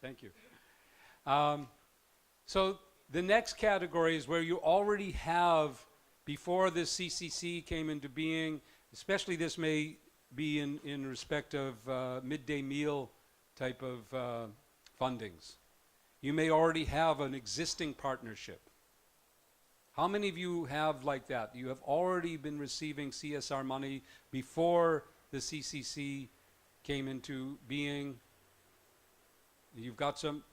Thank you. So the next category is where you already have, before the CCC came into being, especially this may be in respect of midday meal type of fundings. You may already have an existing partnership. How many of you have like that? You have already been receiving CSR money before the CCC came into being. You've got some.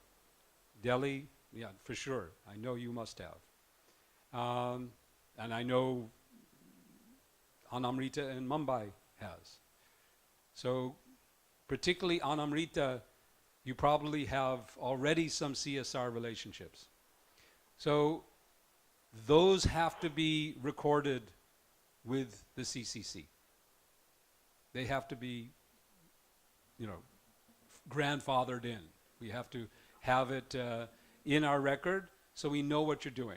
Delhi, yeah, for sure. I know you must have. And I know Anamrita in Mumbai has. So particularly Anamrita, you probably have already some CSR relationships. So those have to be recorded with the CCC. They have to be, grandfathered in. We have to have it in our record so we know what you're doing.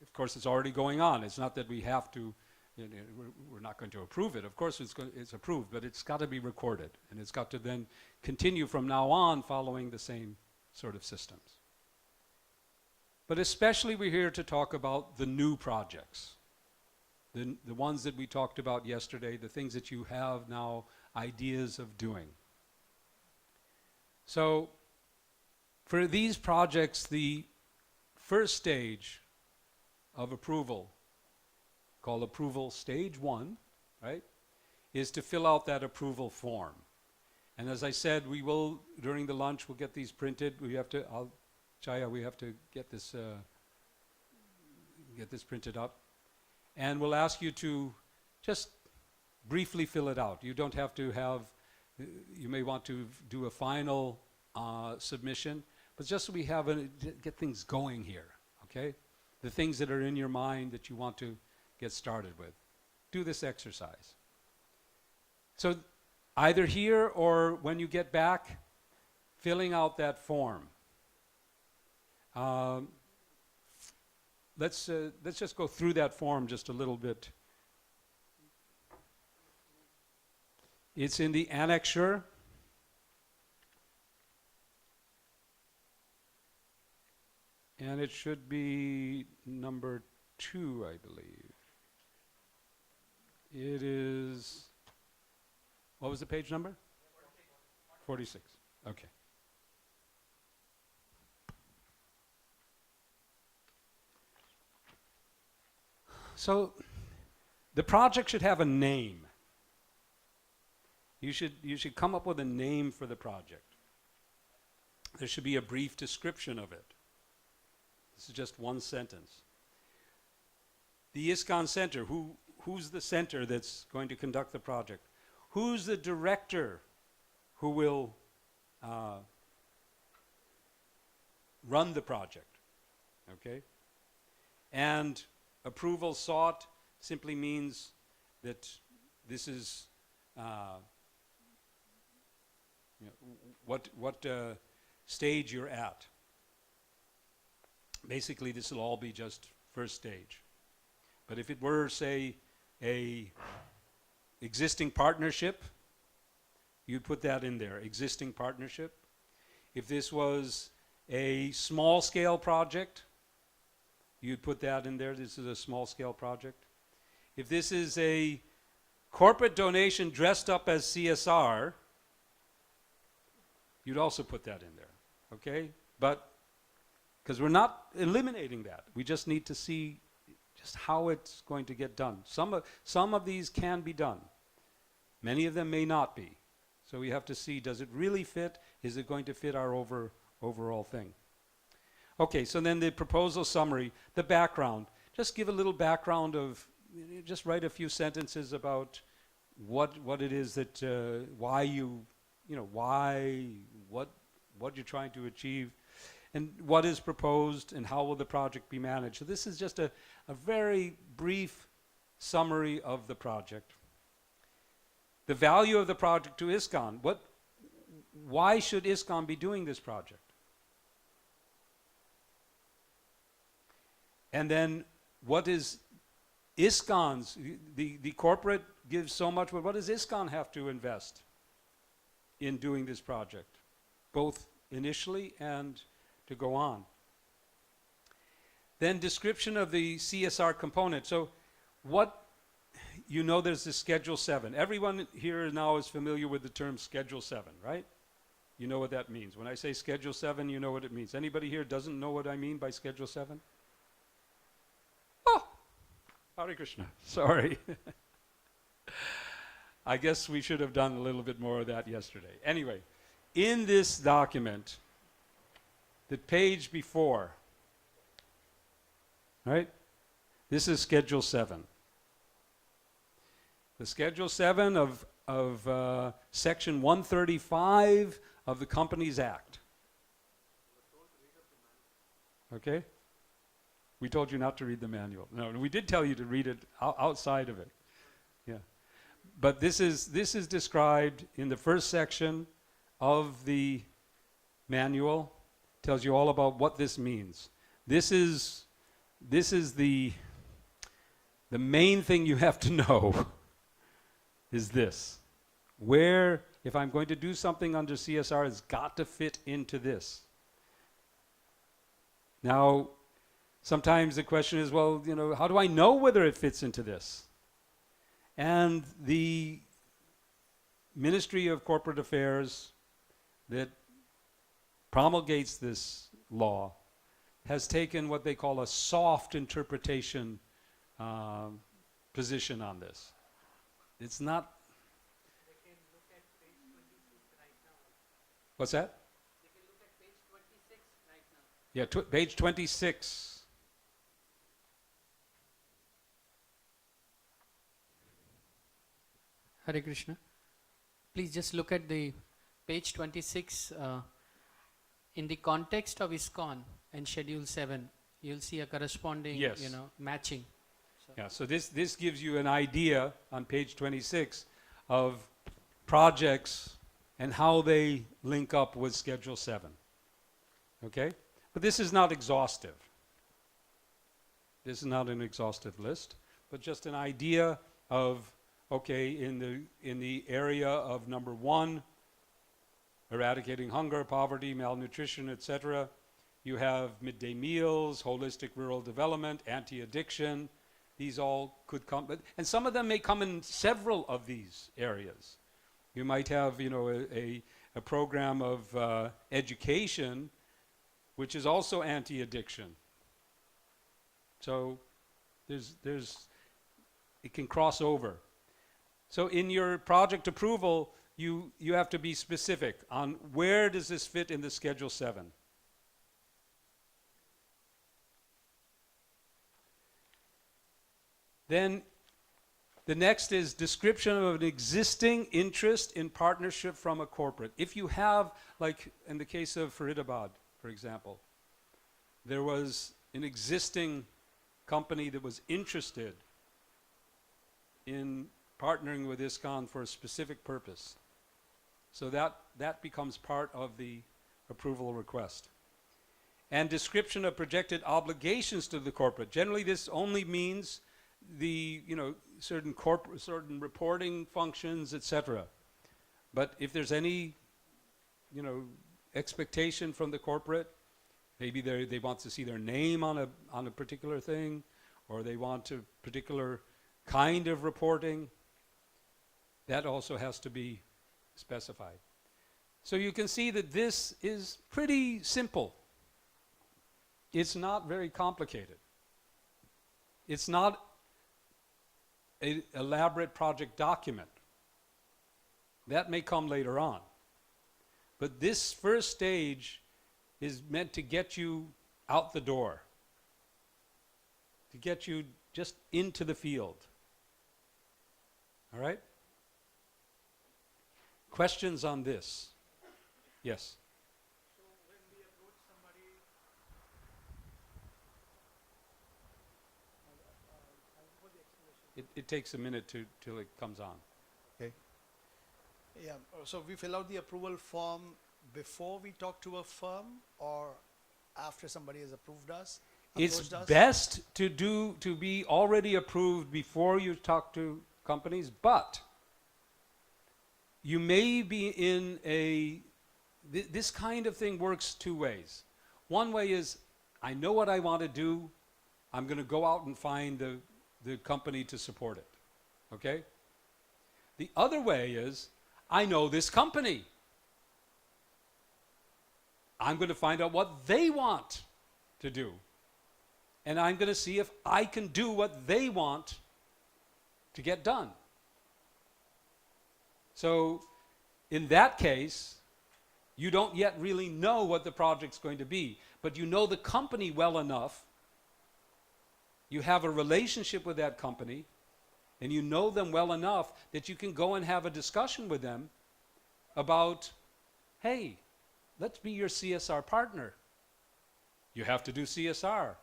Of course, it's already going on. It's not that we have to, we're not going to approve it. Of course, it's approved, but it's got to be recorded. And it's got to then continue from now on following the same sort of systems. But especially we're here to talk about the new projects. The ones that we talked about yesterday, the things that you have now ideas of doing. So for these projects, the first stage of approval, called approval stage 1, right, is to fill out that approval form. And as I said, we will, during the lunch, we'll get these printed. We have to, Chaya, we have to get this printed up. And we'll ask you to just briefly fill it out. You don't have to have, you may want to do a final submission, but just so we have get things going here, okay? The things that are in your mind that you want to get started with. Do this exercise. So either here or when you get back, filling out that form. Let's just go through that form just a little bit. It's in the annexure. And it should be number 2, I believe. It is, what was the page number? 46. Okay. So the project should have a name. You should come up with a name for the project. There should be a brief description of it. This is just one sentence. The ISKCON Center, who's the center that's going to conduct the project? Who's the director who will run the project? Okay? And approval sought simply means that this is what stage you're at. Basically, this will all be just first stage. But if it were, say, a existing partnership, you'd put that in there, existing partnership. If this was a small-scale project, you'd put that in there. This is a small-scale project. If this is a corporate donation dressed up as CSR, you'd also put that in there, okay? But because we're not eliminating that. We just need to see just how it's going to get done. Some of these can be done. Many of them may not be. So we have to see, does it really fit? Is it going to fit our overall thing? Okay, so then the proposal summary, the background. Just give a little background of, just write a few sentences about what it is that, why what you're trying to achieve, and what is proposed, and how will the project be managed. So this is just a very brief summary of the project. The value of the project to ISKCON. Why should ISKCON be doing this project? And then what is ISKCON's, the corporate gives so much, but what does ISKCON have to invest in doing this project? Both initially and to go on. Then description of the CSR component. So what, you know there's the Schedule 7. Everyone here now is familiar with the term Schedule 7, right? You know what that means. When I say Schedule 7, you know what it means. Anybody here doesn't know what I mean by Schedule 7? Oh, Hare Krishna. Sorry. I guess we should have done a little bit more of that yesterday. Anyway, in this document, the page before, right? This is Schedule 7. The Schedule 7 of Section 135 of the Companies Act. Okay? We told you not to read the manual. No, we did tell you to read it outside of it. Yeah. But this is described in the first section of the manual. Tells you all about what this means. This is the main thing you have to know is this. Where, if I'm going to do something under CSR, it's got to fit into this. Now, sometimes the question is, well, you know, how do I know whether it fits into this? And the Ministry of Corporate Affairs that promulgates this law has taken what they call a soft interpretation position on this. It's not. They can look at page 26 right now. What's that? They can look at page 26 right now. Yeah, page 26. Hare Krishna. Please just look at the page 26 in the context of ISKCON and Schedule 7. You'll see a corresponding, Yes. matching. Yeah, so this gives you an idea on page 26 of projects and how they link up with Schedule 7. Okay? But this is not exhaustive. This is not an exhaustive list, but just an idea of, okay, in the area of number 1, eradicating hunger, poverty, malnutrition, etc., you have midday meals, holistic rural development, anti-addiction. These all could come, and some of them may come in several of these areas. You might have, a program of education, which is also anti-addiction. So it can cross over. So in your project approval, you have to be specific on where does this fit in the Schedule 7. Then the next is description of an existing interest in partnership from a corporate. If you have, like in the case of Faridabad, for example, there was an existing company that was interested in partnering with ISKCON for a specific purpose. So that becomes part of the approval request. And description of projected obligations to the corporate. Generally, this only means the certain reporting functions, etc. But if there's any expectation from the corporate, maybe they want to see their name on a particular thing, or they want a particular kind of reporting, that also has to be specified. So you can see that this is pretty simple. It's not very complicated. It's not an elaborate project document. That may come later on. But this first stage is meant to get you out the door, to get you just into the field. All right? Questions on this? Yes? So when we approach somebody, thank you for the explanation. It takes a minute till it comes on. Okay. Yeah, so we fill out the approval form before we talk to a firm or after somebody has approved us? It's approached us? best to be already approved before you talk to companies, but you may be in a this kind of thing works two ways. One way is, I know what I want to do. I'm going to go out and find the company to support it. Okay? The other way is, I know this company. I'm going to find out what they want to do. And I'm going to see if I can do what they want to get done. So, in that case, you don't yet really know what the project's going to be, but you know the company well enough. You have a relationship with that company, and you know them well enough that you can go and have a discussion with them about, hey, let's be your CSR partner. You have to do CSR.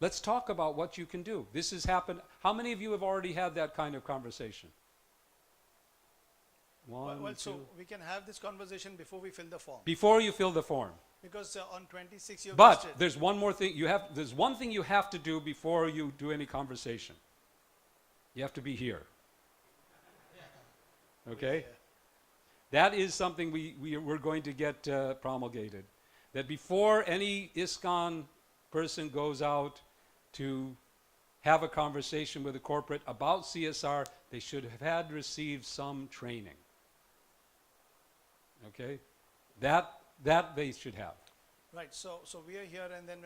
Let's talk about what you can do. This has happened. How many of you have already had that kind of conversation? One, Well, two. so we can have this conversation before we fill the form. Before you fill the form. Because on 26 you've But listed. there's one more thing. There's one thing you have to do before you do any conversation. You have to be here. Okay? That is something we're going to get promulgated. That before any ISKCON person goes out to have a conversation with a corporate about CSR, they should have had received some training. Okay? That they should have. Right, so we are here, and then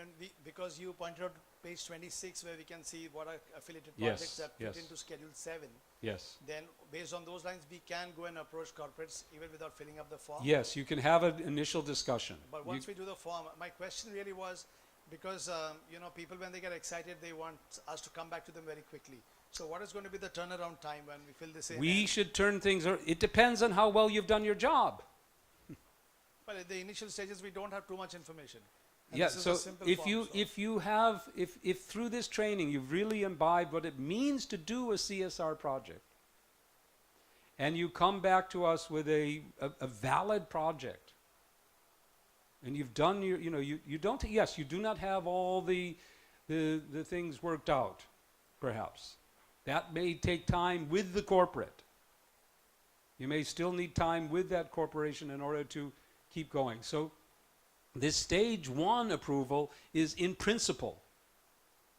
because you pointed out page 26 where we can see what are affiliated Yes, projects that fit yes. into Schedule 7, Yes. then based on those lines, we can go and approach corporates even without filling up the form. Yes, you can have an initial discussion. But once we do the form, my question really was, because people when they get excited, they want us to come back to them very quickly. So what is going to be the turnaround time when we fill this in? We should turn things, it depends on how well you've done your job. Well, at the initial stages, we don't have too much information. And Yeah, this is so a simple if form, you so- if through this training you've really imbibed what it means to do a CSR project, and you come back to us with a valid project, and you've done your, you don't, yes, you do not have all the things worked out, perhaps. That may take time with the corporate. You may still need time with that corporation in order to keep going. So this stage 1 approval is in principle.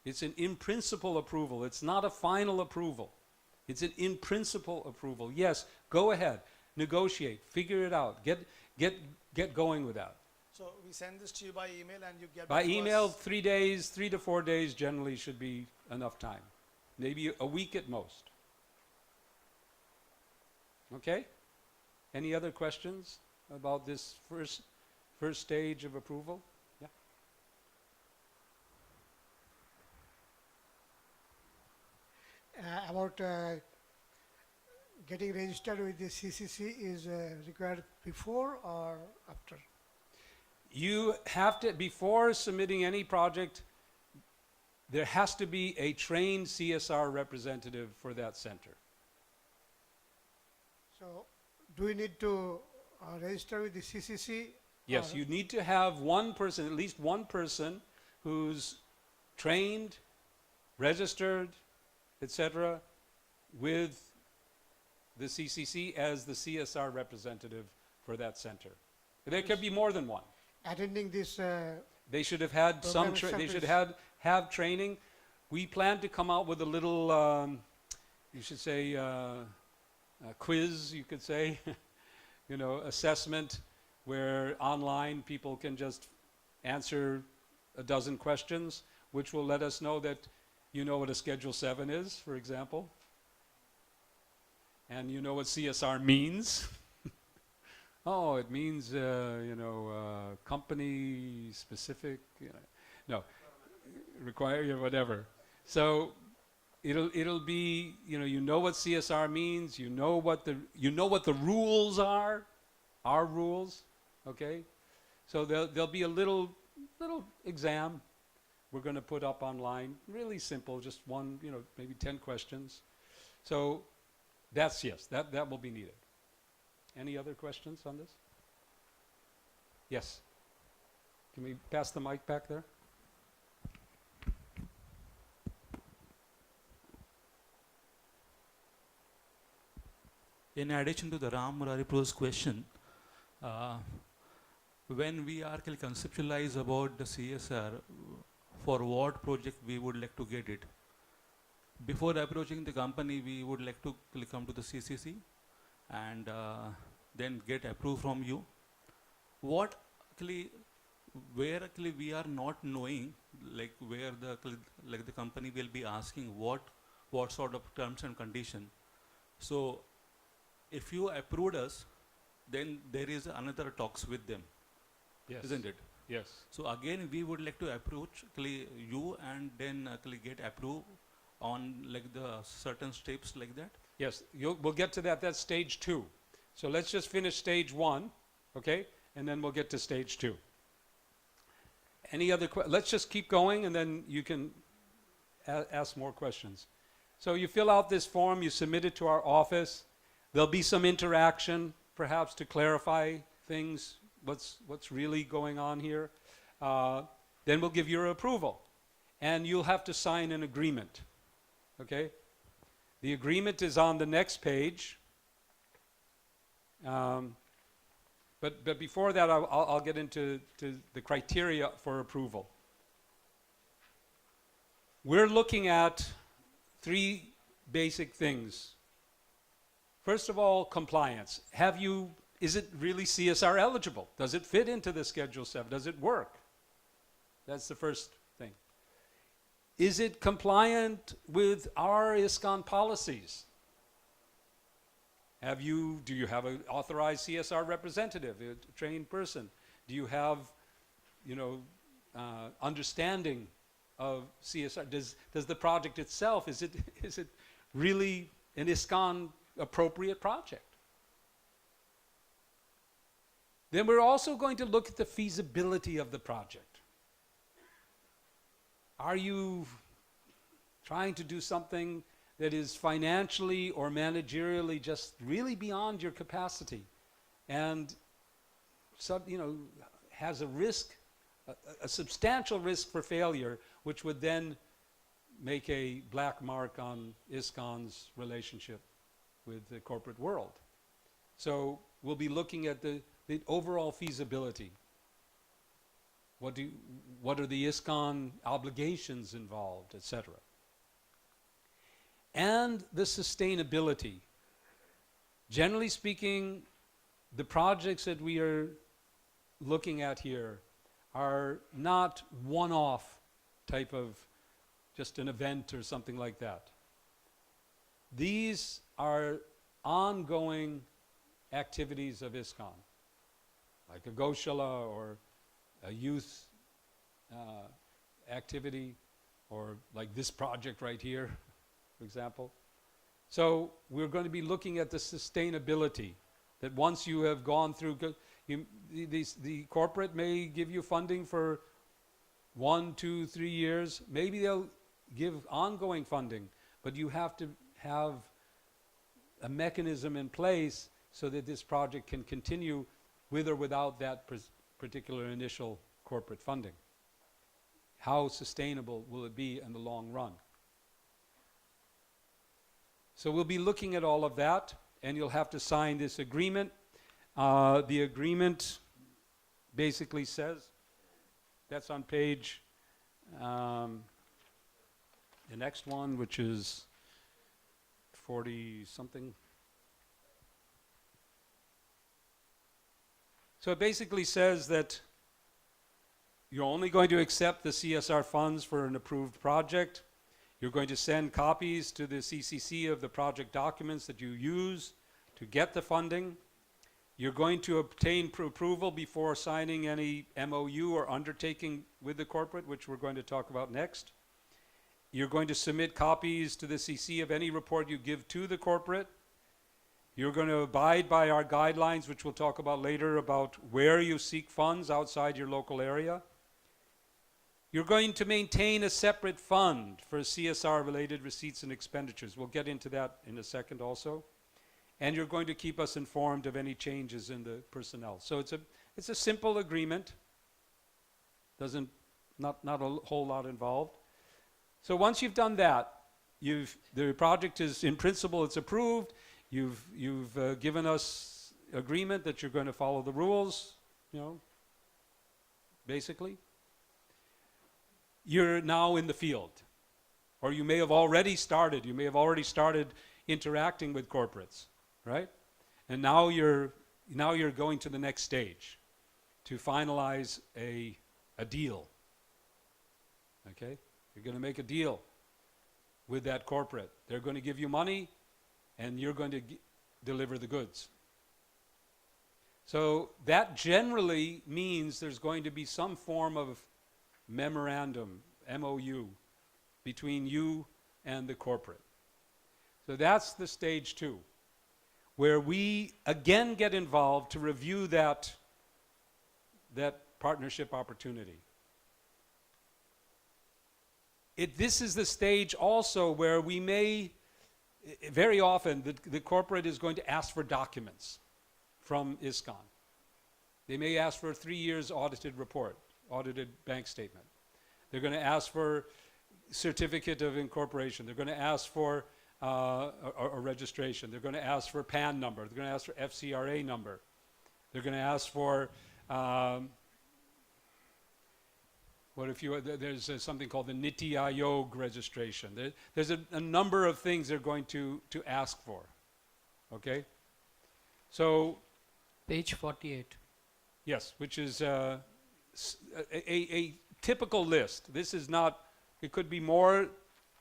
It's an in principle approval. It's not a final approval. It's an in principle approval. Yes, go ahead, negotiate, figure it out, get going with that. So we send this to you by email, and you get By back to email, us. 3 days, 3 to 4 days generally should be enough time. Maybe a week at most. Okay? Any other questions about this first stage of approval? Yeah. About getting registered with the CCC is required before or after? You have to, before submitting any project, there has to be a trained CSR representative for that center. So do we need to register with the CCC? Yes, or- you need to have one person, at least one person, who's trained, registered, etc., with the CCC as the CSR representative for that center. There could be more than one. attending this They should have had some. Program They should centers. have training. We plan to come out with a little, you should say, a quiz. You could say, assessment, where online people can just answer a dozen questions, which will let us know that you know what a Schedule 7 is, for example, and you know what CSR means. Oh, it means, company specific, no, require, whatever. So it'll be, you know what CSR means, you know what the rules are, our rules, okay? So there'll be a little exam we're going to put up online, really simple, just one, maybe 10 questions. So that's, yes, that will be needed. Any other questions on this? Yes. Can we pass the mic back there? In addition to the Ram Murari Pro's question, when we are conceptualize about the CSR, for what project we would like to get it, before approaching the company, we would like to come to the CCC and then get approved from you. What actually, where actually we are not knowing, like where the company will be asking what sort of terms and condition. So if you approved us, then there is another talks with them, Yes. isn't it? Yes. So again, we would like to approach you and then get approved on like the certain steps like that. Yes, we'll get to that. That's stage 2. So let's just finish stage 1, okay? And then we'll get to stage 2. Any other let's just keep going and then you can ask more questions. So you fill out this form, you submit it to our office. There'll be some interaction, perhaps to clarify things, what's really going on here. Then we'll give your approval. And you'll have to sign an agreement, okay? The agreement is on the next page. But before that, I'll get into the criteria for approval. We're looking at 3 basic things. First of all, compliance. Is it really CSR eligible? Does it fit into the Schedule 7? Does it work? That's the first thing. Is it compliant with our ISKCON policies? Do you have an authorized CSR representative, a trained person? Do you have, understanding of CSR? Does the project itself, is it really an ISKCON appropriate project? Then we're also going to look at the feasibility of the project. Are you trying to do something that is financially or managerially just really beyond your capacity and has a risk, a substantial risk for failure, which would then make a black mark on ISKCON's relationship with the corporate world? So we'll be looking at the overall feasibility. What are the ISKCON obligations involved, etc. And the sustainability. Generally speaking, the projects that we are looking at here are not one-off type of just an event or something like that. These are ongoing activities of ISKCON, like a Goshala or a youth activity, or like this project right here, for example. So we're going to be looking at the sustainability, that once you have gone through, the corporate may give you funding for 1, 2, 3 years. Maybe they'll give ongoing funding, but you have to have a mechanism in place so that this project can continue with or without that particular initial corporate funding. How sustainable will it be in the long run? So we'll be looking at all of that, and you'll have to sign this agreement. The agreement basically says, that's on page, the next one, which is 40-something. So it basically says that you're only going to accept the CSR funds for an approved project. You're going to send copies to the CCC of the project documents that you use to get the funding. You're going to obtain approval before signing any MOU or undertaking with the corporate, which we're going to talk about next. You're going to submit copies to the CC of any report you give to the corporate. You're going to abide by our guidelines, which we'll talk about later, about where you seek funds outside your local area. You're going to maintain a separate fund for CSR-related receipts and expenditures. We'll get into that in a second also. And you're going to keep us informed of any changes in the personnel. So it's a simple agreement. Not a whole lot involved. So once you've done that, the project is, in principle, it's approved. You've given us agreement that you're going to follow the rules, basically, you're now in the field. Or you may have already started. You may have already started interacting with corporates, right? And now you're going to the next stage to finalize a deal. Okay? You're going to make a deal with that corporate. They're going to give you money, and you're going to deliver the goods. So that generally means there's going to be some form of memorandum, MOU, between you and the corporate. So that's the stage 2, where we again get involved to review that partnership opportunity. This is the stage also where we may, very often, the corporate is going to ask for documents from ISKCON. They may ask for a 3 years audited report, audited bank statement. They're going to ask for certificate of incorporation. They're going to ask for a registration. They're going to ask for PAN number. They're going to ask for FCRA number. They're going to ask for there's something called the Niti Aayog registration. There's a number of things they're going to ask for. Okay? So, Page 48. yes, which is a typical list. This is not, it could be more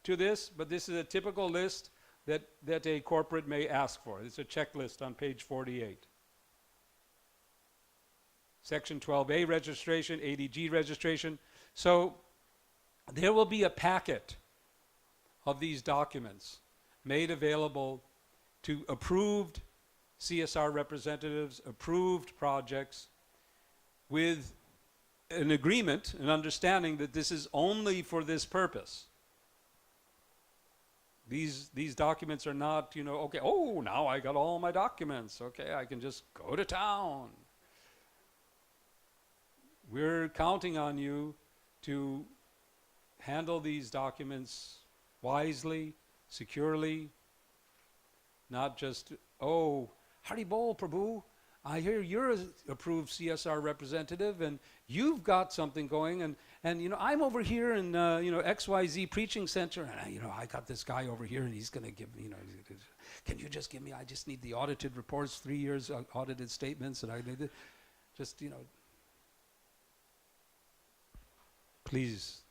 to this, but this is a typical list that a corporate may ask for. It's a checklist on page 48. Section 12A registration, ADG registration. So there will be a packet of these documents made available to approved CSR representatives, approved projects, with an agreement, an understanding that this is only for this purpose. These documents are not, okay, oh, now I got all my documents. Okay, I can just go to town. We're counting on you to handle these documents wisely, securely, not just, oh, Hari Bol, Prabhu, I hear you're an approved CSR representative and you've got something going, and I'm over here in XYZ preaching center, and I got this guy over here and he's going to give me, can you just give me, I just need the audited reports, 3 years audited statements, and I need it. Just, please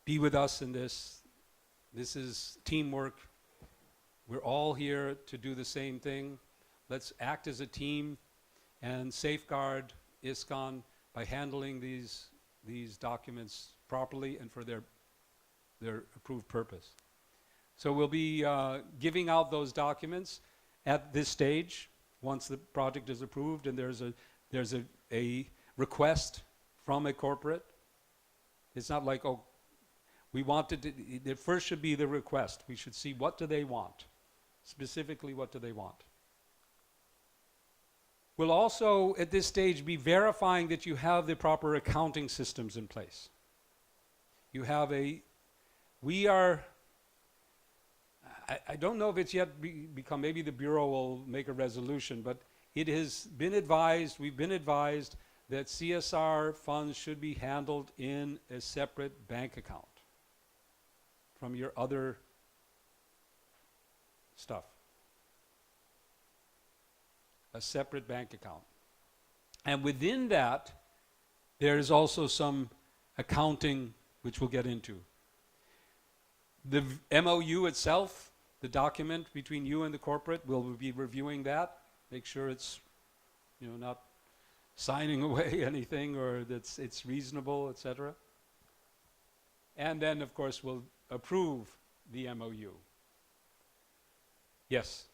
be with us in this. This is teamwork. We're all here to do the same thing. Let's act as a team and safeguard ISKCON by handling these documents properly and for their approved purpose. So we'll be giving out those documents at this stage once the project is approved and there's a request from a corporate. It's not like, oh, we wanted to, it first should be the request. We should see what do they want. Specifically, what do they want? We'll also, at this stage, be verifying that you have the proper accounting systems in place. You have I don't know if it's yet become, maybe the Bureau will make a resolution, but it has been advised, we've been advised that CSR funds should be handled in a separate bank account from your other stuff. A separate bank account. And within that, there is also some accounting which we'll get into. The MOU itself, the document between you and the corporate, we'll be reviewing that, make sure it's not signing away anything or that it's reasonable, etc. And then, of course, we'll approve the MOU. Yes?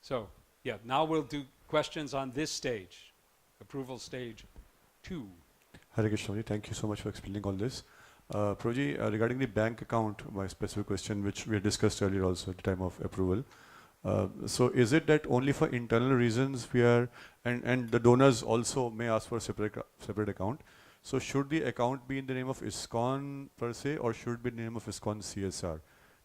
So, yeah, now we'll do questions on this stage, approval stage 2. Hare Krishna, thank you so much for explaining all this. Prabhuji, regarding the bank account, my specific question, which we had discussed earlier also at the time of approval. So is it that only for internal reasons we are, and the donors also may ask for a separate account. So should the account be in the name of ISKCON per se, or should it be in the name of ISKCON CSR?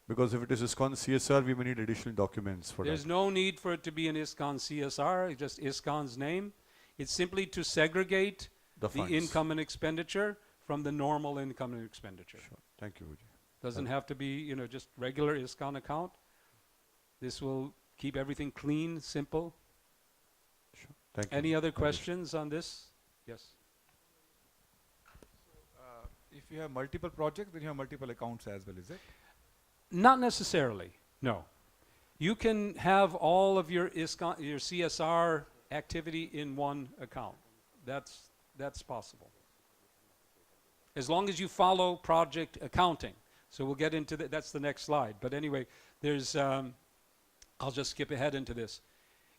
Because if it is ISKCON CSR, we may need additional documents for There's that. no need for it to be an ISKCON CSR, it's just ISKCON's name. It's simply to segregate The the funds. income and expenditure from the normal income and expenditure. Sure. Thank you, Puji. Doesn't have to be, just regular ISKCON account. This will keep everything clean, simple. Sure. Thank you. Any other Thank you. questions on this? Yes. If you have multiple projects, then you have multiple accounts as well, is it? Not necessarily, no. You can have all of your ISKCON, your CSR activity in one account. That's possible. As long as you follow project accounting. So we'll get into that, that's the next slide. But anyway, there's, I'll just skip ahead into this.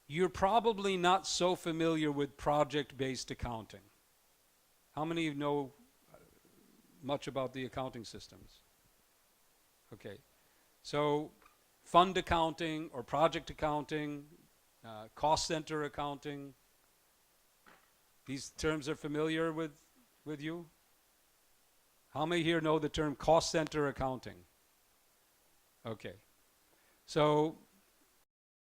You're probably not so familiar with project-based accounting. How many of you know much about the accounting systems? Okay. So fund accounting or project accounting, cost center accounting, these terms are familiar with you? How many here know the term cost center accounting? Okay. So